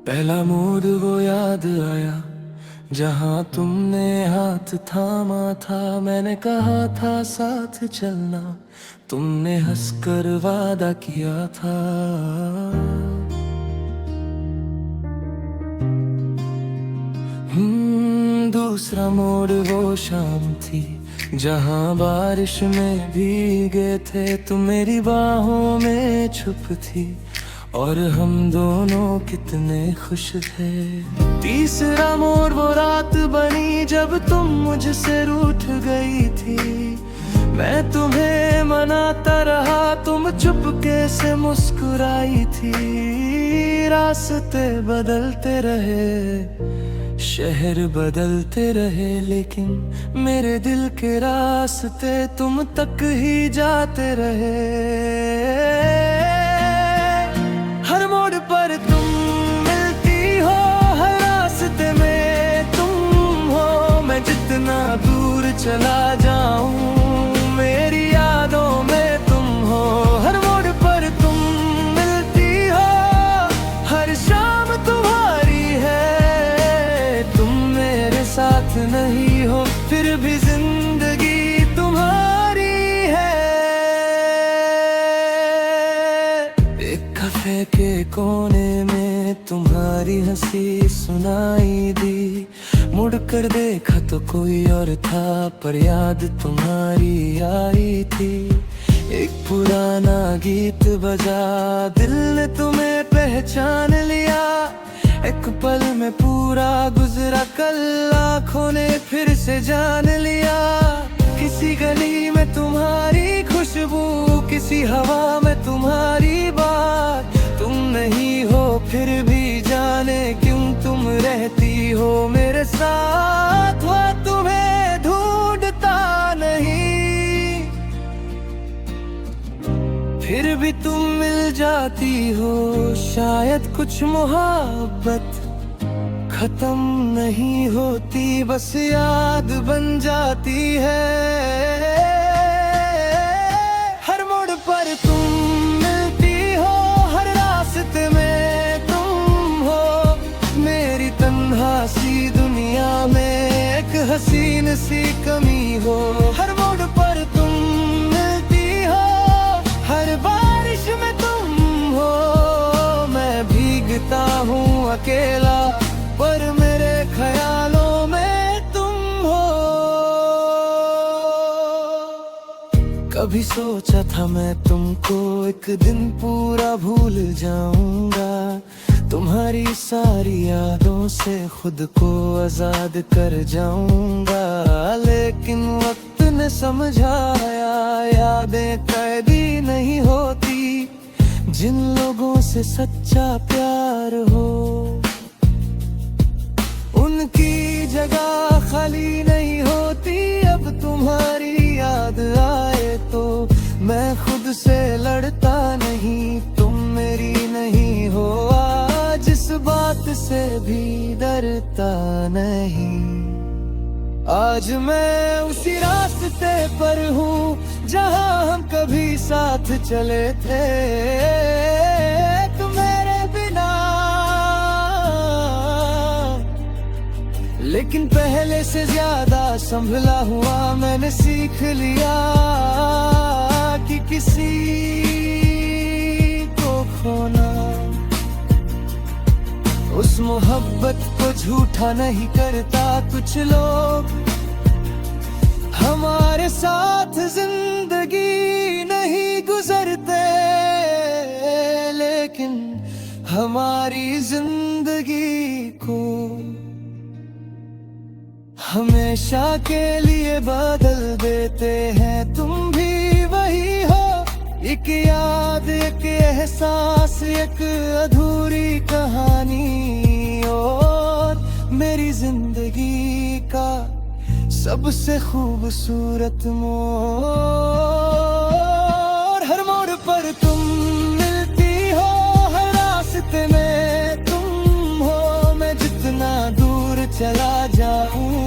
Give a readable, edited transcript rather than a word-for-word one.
पहला मोड़ वो याद आया जहाँ तुमने हाथ थामा था। मैंने कहा था साथ चलना, तुमने हंसकर वादा किया था। दूसरा मोड़ वो शाम थी जहाँ बारिश में भीगे थे। तुम मेरी बाहों में छुप थी और हम दोनों कितने खुश थे। तीसरा मोड़ वो रात बनी जब तुम मुझसे रूठ गई थी। मैं तुम्हें मनाता रहा, तुम चुपके से मुस्कुराई थी। रास्ते बदलते रहे, शहर बदलते रहे, लेकिन मेरे दिल के रास्ते तुम तक ही जाते रहे। हर मोड़ पर तुम मिलती हो, हर रास्ते में तुम हो। मैं जितना दूर चला जाऊं, मेरी यादों में तुम हो। हर मोड़ पर तुम मिलती हो, हर शाम तुम्हारी है। तुम मेरे साथ नहीं हो, फिर भी जिंदगी तुम्हारी है। एक कैफे के कोने में तुम्हारी हंसी सुनाई दी। मुड़कर देखा तो कोई और था, पर याद तुम्हारी आई थी। एक पुराना गीत बजा, दिल ने तुम्हें पहचान लिया। एक पल में पूरा गुजरा कल, आँखों ने फिर से जान लिया। किसी गली में तुम्हारी खुशबू, किसी हवा में तुम्हारी बात। तुम नहीं हो फिर भी जाने क्यों तुम रहती हो मेरे साथ। वह तुम्हें ढूंढता नहीं, फिर भी तुम मिल जाती हो। शायद कुछ मोहब्बत खत्म नहीं होती, बस याद बन जाती है। हर मोड़ पर तुम मिलती हो, हर रास्ते में तुम हो। मेरी तन्हा सी दुनिया में एक हसीन सी कमी हो। हर मोड़ पर तुम मिलती हो, हर बारिश में तुम हो। मैं भीगता हूँ अकेला, पर मेरे ख्यालों में तुम हो। कभी सोचा था मैं तुमको एक दिन पूरा भूल जाऊंगा। तुम्हारी सारी यादों से खुद को आजाद कर जाऊंगा। लेकिन वक्त ने समझाया, यादें कैदी नहीं होती। जिन लोगों से सच्चा प्यार हो, उनकी जगह खाली नहीं होती। अब तुम्हारी याद आए तो मैं खुद से लड़ता नहीं। तुम मेरी नहीं हो, आज इस बात से भी डरता नहीं। आज मैं उसी रास्ते पर हूँ जहाँ हम कभी साथ चले थे। तुम मेरे बिना, लेकिन पहले से ज्यादा संभला हुआ। मैंने सीख लिया कि किसी को खोना उस मोहब्बत को झूठा नहीं करता। कुछ लोग हमारे साथ जिंदगी नहीं गुजरते, लेकिन हमारी जिंदगी को हमेशा के लिए बदल देते हैं। तुम भी वही हो, एक याद, एक एहसास, एक अधूरी कहानी। और मेरी जिंदगी का सबसे खूबसूरत मोड़। हर मोड़ पर तुम मिलती हो, हर रास्ते में तुम हो। मैं जितना दूर चला जाऊं,